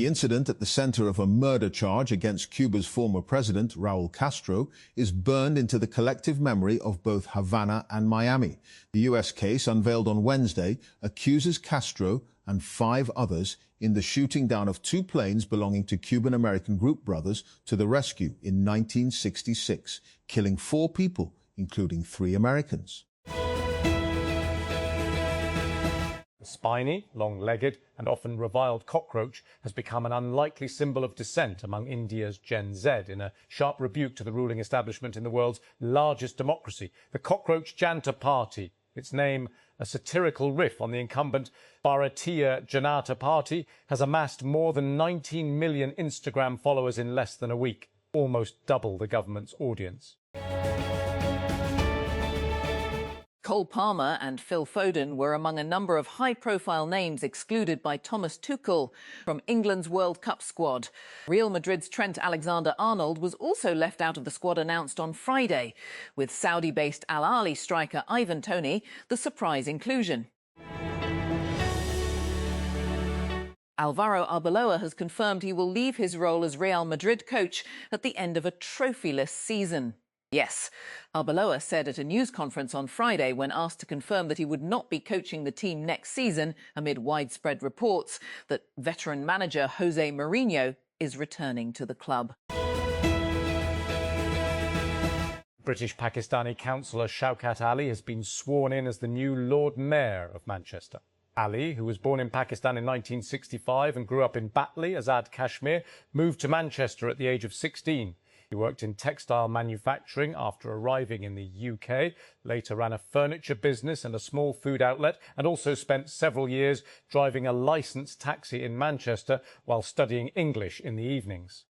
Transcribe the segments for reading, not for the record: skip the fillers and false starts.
The incident at the center of a murder charge against Cuba's former president, Raul Castro, is burned into the collective memory of both Havana and Miami. The U.S. case, unveiled on Wednesday, accuses Castro and 5 others in the shooting down of 2 planes belonging to Cuban-American group brothers to the rescue in 1966, killing 4 people, including 3 Americans. The spiny, long-legged and often reviled cockroach has become an unlikely symbol of dissent among India's Gen Z in a sharp rebuke to the ruling establishment in the world's largest democracy, the Cockroach Janta Party. Its name, a satirical riff on the incumbent Bharatiya Janata Party, has amassed more than 19 million Instagram followers in less than a week, almost double the government's audience. Cole Palmer and Phil Foden were among a number of high-profile names excluded by Thomas Tuchel from England's World Cup squad. Real Madrid's Trent Alexander-Arnold was also left out of the squad announced on Friday, with Saudi-based Al Ahly striker Ivan Toney the surprise inclusion. Alvaro Arbeloa has confirmed he will leave his role as Real Madrid coach at the end of a trophyless season. Yes, Arbeloa said at a news conference on Friday when asked to confirm that he would not be coaching the team next season amid widespread reports that veteran manager Jose Mourinho is returning to the club. British Pakistani councillor Shaukat Ali has been sworn in as the new Lord Mayor of Manchester. Ali, who was born in Pakistan in 1965 and grew up in Batley, Azad Kashmir, moved to Manchester at the age of 16. He worked in textile manufacturing after arriving in the UK, later ran a furniture business and a small food outlet, and also spent several years driving a licensed taxi in Manchester while studying English in the evenings.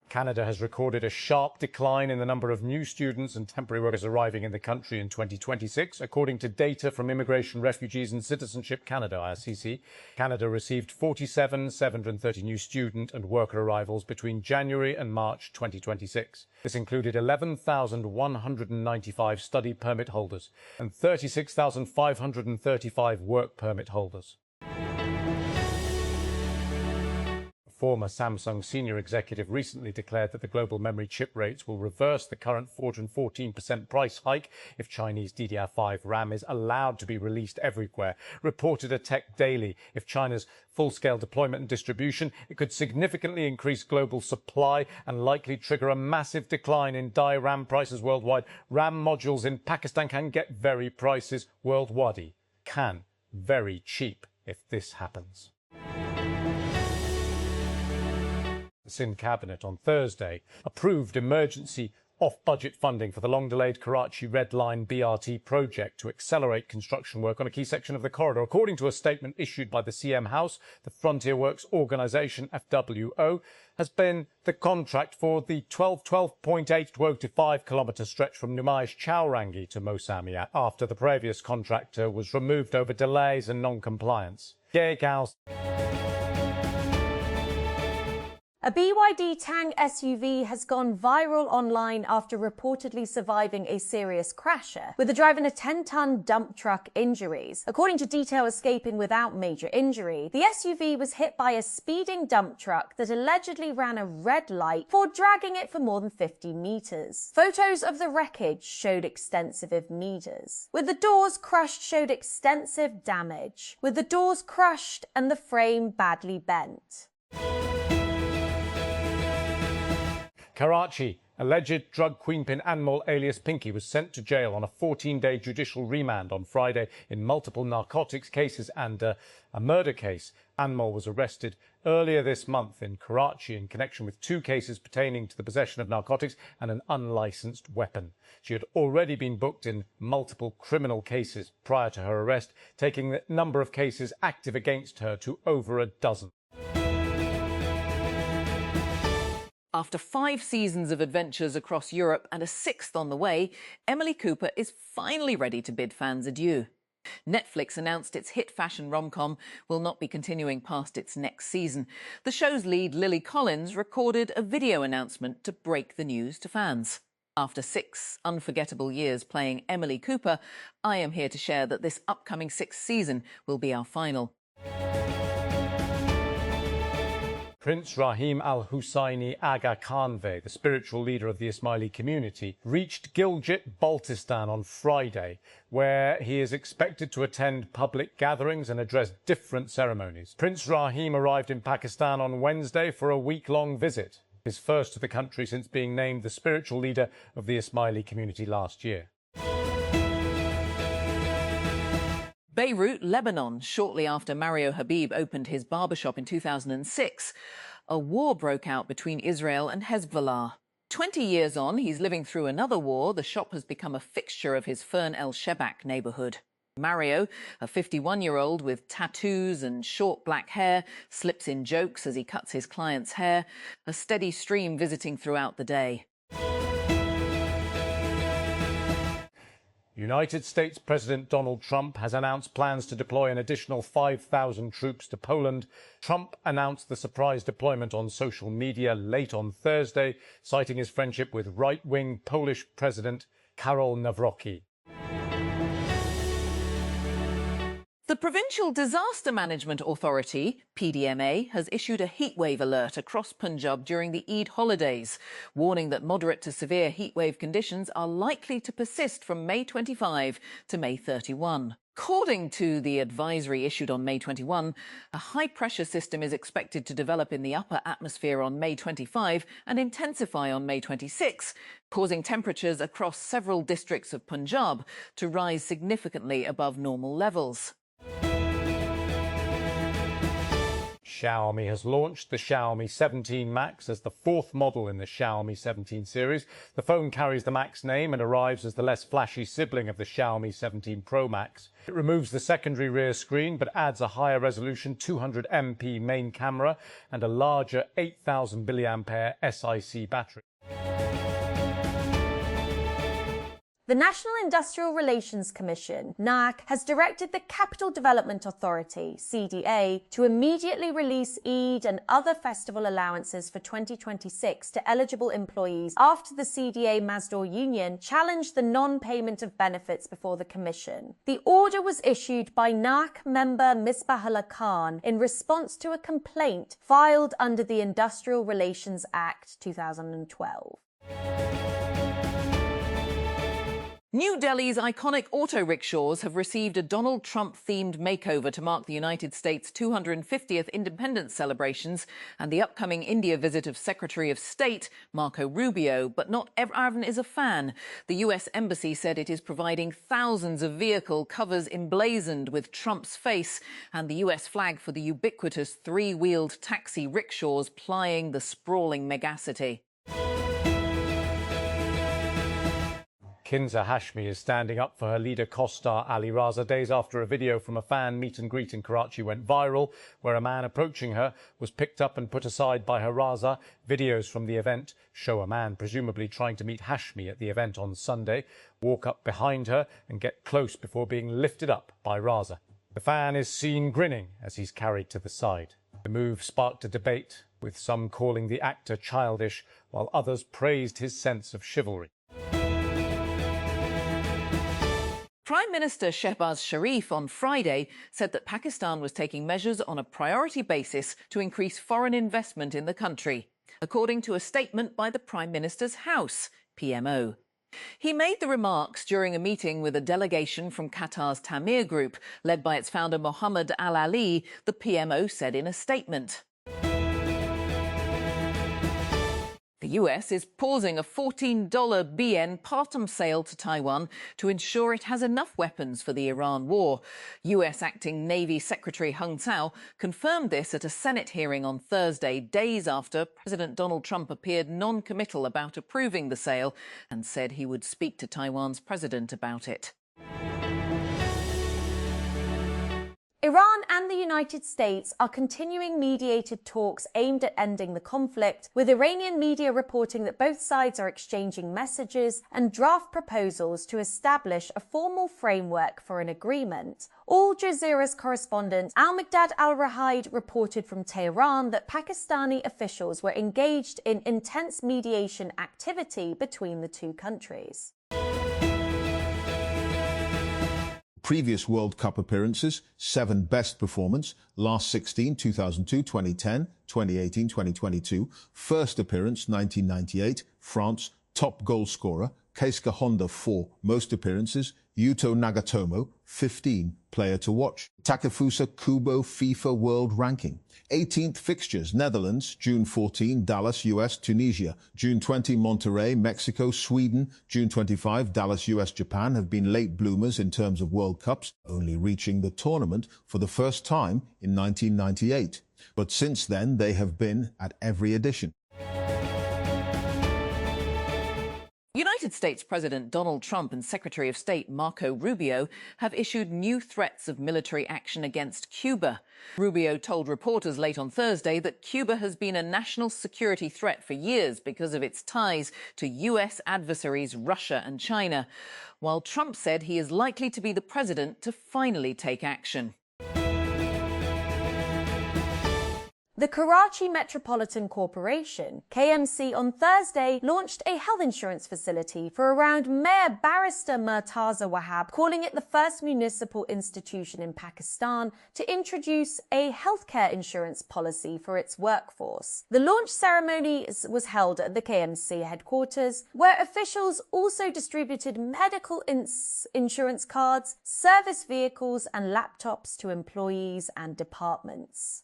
Canada has recorded a sharp decline in the number of new students and temporary workers arriving in the country in 2026. According to data from Immigration, Refugees and Citizenship Canada, IRCC, Canada received 47,730 new student and worker arrivals between January and March 2026. This included 11,195 study permit holders and 36,535 work permit holders. Former Samsung senior executive recently declared that the global memory chip rates will reverse the current 414% price hike if Chinese DDR5 RAM is allowed to be released everywhere. Reported a Tech Daily, if China's full-scale deployment and distribution, it could significantly increase global supply and likely trigger a massive decline in die RAM prices worldwide. RAM modules in Pakistan can get very prices worldwide. Can very cheap if this happens. The Sindh Cabinet on Thursday approved emergency off-budget funding for the long-delayed Karachi Red Line BRT project to accelerate construction work on a key section of the corridor. According to a statement issued by the CM House, the Frontier Works Organisation, FWO, has been the contract for the 12.8 to 5-kilometre stretch from Numaish Chowrangi to Mosami after the previous contractor was removed over delays and non-compliance. A BYD Tang SUV has gone viral online after reportedly surviving a serious crash, with the driver in a 10-ton dump truck injuries. According to detail escaping without major injury, the SUV was hit by a speeding dump truck that allegedly ran a red light before dragging it for more than 50 meters. Photos of the wreckage showed extensive meters. With the doors crushed showed extensive damage, with the doors crushed and the frame badly bent. Karachi. Alleged drug queenpin Anmol alias Pinky was sent to jail on a 14-day judicial remand on Friday in multiple narcotics cases and a murder case. Anmol was arrested earlier this month in Karachi in connection with 2 cases pertaining to the possession of narcotics and an unlicensed weapon. She had already been booked in multiple criminal cases prior to her arrest, taking the number of cases active against her to over a dozen. After 5 seasons of adventures across Europe and a 6th on the way, Emily Cooper is finally ready to bid fans adieu. Netflix announced its hit fashion rom-com will not be continuing past its next season. The show's lead, Lily Collins, recorded a video announcement to break the news to fans. After 6 unforgettable years playing Emily Cooper, I am here to share that this upcoming 6th season will be our final. Prince Rahim Al Husseini Aga Khanve, the spiritual leader of the Ismaili community, reached Gilgit-Baltistan on Friday, where he is expected to attend public gatherings and address different ceremonies. Prince Rahim arrived in Pakistan on Wednesday for a week-long visit, his first to the country since being named the spiritual leader of the Ismaili community last year. Beirut, Lebanon, shortly after Mario Habib opened his barbershop in 2006, a war broke out between Israel and Hezbollah. 20 years on, he's living through another war. The shop has become a fixture of his Fern El Shebak neighbourhood. Mario, a 51-year-old with tattoos and short black hair, slips in jokes as he cuts his clients' hair, a steady stream visiting throughout the day. United States President Donald Trump has announced plans to deploy an additional 5,000 troops to Poland. Trump announced the surprise deployment on social media late on Thursday, citing his friendship with right-wing Polish President Karol Nawrocki. The Provincial Disaster Management Authority, PDMA, has issued a heatwave alert across Punjab during the Eid holidays, warning that moderate to severe heatwave conditions are likely to persist from May 25 to May 31. According to the advisory issued on May 21, a high-pressure system is expected to develop in the upper atmosphere on May 25 and intensify on May 26, causing temperatures across several districts of Punjab to rise significantly above normal levels. Xiaomi has launched the Xiaomi 17 Max as the fourth model in the Xiaomi 17 series. The phone carries the Max name and arrives as the less flashy sibling of the Xiaomi 17 Pro Max. It removes the secondary rear screen but adds a higher resolution 200 MP main camera and a larger 8,000 mAh SiC battery. The National Industrial Relations Commission, NAC, has directed the Capital Development Authority, CDA, to immediately release Eid and other festival allowances for 2026 to eligible employees after the CDA Mazdoor Union challenged the non-payment of benefits before the Commission. The order was issued by NAC member Misbahullah Khan in response to a complaint filed under the Industrial Relations Act 2012. New Delhi's iconic auto rickshaws have received a Donald Trump-themed makeover to mark the United States' 250th independence celebrations and the upcoming India visit of Secretary of State Marco Rubio. But not everyone is a fan. The US Embassy said it is providing thousands of vehicle covers emblazoned with Trump's face and the US flag for the ubiquitous three-wheeled taxi rickshaws plying the sprawling megacity. Kinza Hashmi is standing up for her leader co-star Ali Raza days after a video from a fan meet and greet in Karachi went viral, where a man approaching her was picked up and put aside by her Raza. Videos from the event show a man presumably trying to meet Hashmi at the event on Sunday walk up behind her and get close before being lifted up by Raza. The fan is seen grinning as he's carried to the side. The move sparked a debate, with some calling the actor childish, while others praised his sense of chivalry. Prime Minister Shehbaz Sharif on Friday said that Pakistan was taking measures on a priority basis to increase foreign investment in the country, according to a statement by the Prime Minister's House, PMO. He made the remarks during a meeting with a delegation from Qatar's Tamir Group, led by its founder Mohammed Al Ali, the PMO said in a statement. The US is pausing a $14 BN Partum sale to Taiwan to ensure it has enough weapons for the Iran war. US Acting Navy Secretary Hung Tsao confirmed this at a Senate hearing on Thursday, days after President Donald Trump appeared non-committal about approving the sale and said he would speak to Taiwan's president about it. Iran and the United States are continuing mediated talks aimed at ending the conflict, with Iranian media reporting that both sides are exchanging messages and draft proposals to establish a formal framework for an agreement. Al Jazeera's correspondent Al-Miqdad al-Rahaid reported from Tehran that Pakistani officials were engaged in intense mediation activity between the two countries. Previous World Cup appearances, 7 best performance, last 16, 2002, 2010, 2018, 2022. First appearance, 1998, France, top goal scorer, Keisuke Honda 4, most appearances, Yuto Nagatomo 15, player to watch. Takefusa Kubo FIFA World Ranking. 18th fixtures, Netherlands, June 14, Dallas, US, Tunisia. June 20, Monterrey, Mexico, Sweden. June 25, Dallas, US, Japan have been late bloomers in terms of World Cups, only reaching the tournament for the first time in 1998. But since then, they have been at every edition. United States President Donald Trump and Secretary of State Marco Rubio have issued new threats of military action against Cuba. Rubio told reporters late on Thursday that Cuba has been a national security threat for years because of its ties to US adversaries Russia and China, while Trump said he is likely to be the president to finally take action. The Karachi Metropolitan Corporation, KMC, on Thursday launched a health insurance facility for around Mayor Barrister Murtaza Wahab, calling it the first municipal institution in Pakistan to introduce a healthcare insurance policy for its workforce. The launch ceremony was held at the KMC headquarters, where officials also distributed medical insurance cards, service vehicles and laptops to employees and departments.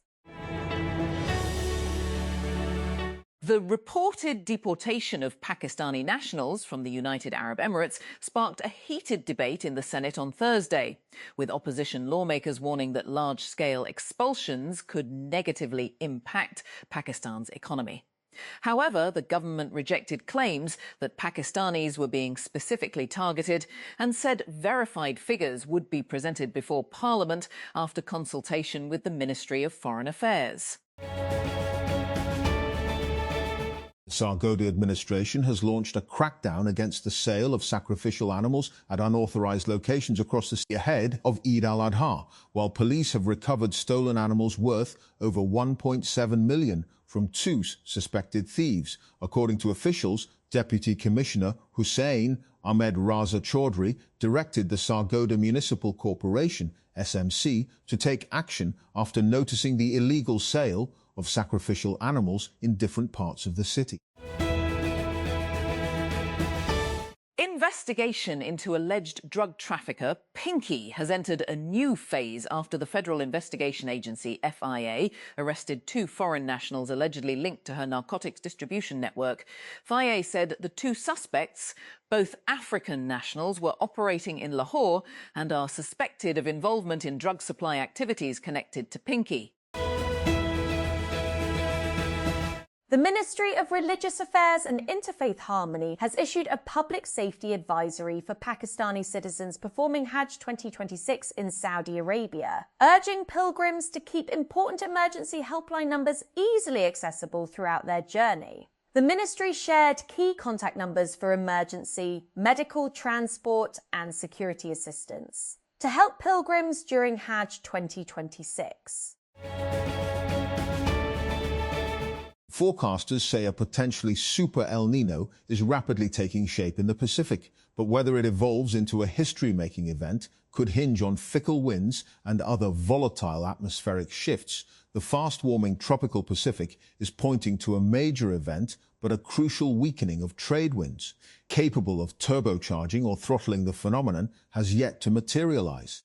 The reported deportation of Pakistani nationals from the United Arab Emirates sparked a heated debate in the Senate on Thursday, with opposition lawmakers warning that large-scale expulsions could negatively impact Pakistan's economy. However, the government rejected claims that Pakistanis were being specifically targeted and said verified figures would be presented before Parliament after consultation with the Ministry of Foreign Affairs. The Sargodha administration has launched a crackdown against the sale of sacrificial animals at unauthorized locations across the sea ahead of Eid al-Adha, while police have recovered stolen animals worth over 1.7 million from 2 suspected thieves. According to officials, Deputy Commissioner Hussain Ahmed Raza Chaudhry directed the Sargodha Municipal Corporation, SMC, to take action after noticing the illegal sale of sacrificial animals in different parts of the city. Investigation into alleged drug trafficker Pinky has entered a new phase after the Federal Investigation Agency, FIA, arrested 2 foreign nationals allegedly linked to her narcotics distribution network. FIA said the 2 suspects, both African nationals, were operating in Lahore and are suspected of involvement in drug supply activities connected to Pinky. The Ministry of Religious Affairs and Interfaith Harmony has issued a public safety advisory for Pakistani citizens performing Hajj 2026 in Saudi Arabia, urging pilgrims to keep important emergency helpline numbers easily accessible throughout their journey. The ministry shared key contact numbers for emergency, medical, transport and security assistance to help pilgrims during Hajj 2026. Forecasters say a potentially super El Nino is rapidly taking shape in the Pacific, but whether it evolves into a history-making event could hinge on fickle winds and other volatile atmospheric shifts. The fast-warming tropical Pacific is pointing to a major event, but a crucial weakening of trade winds, capable of turbocharging or throttling the phenomenon, has yet to materialize.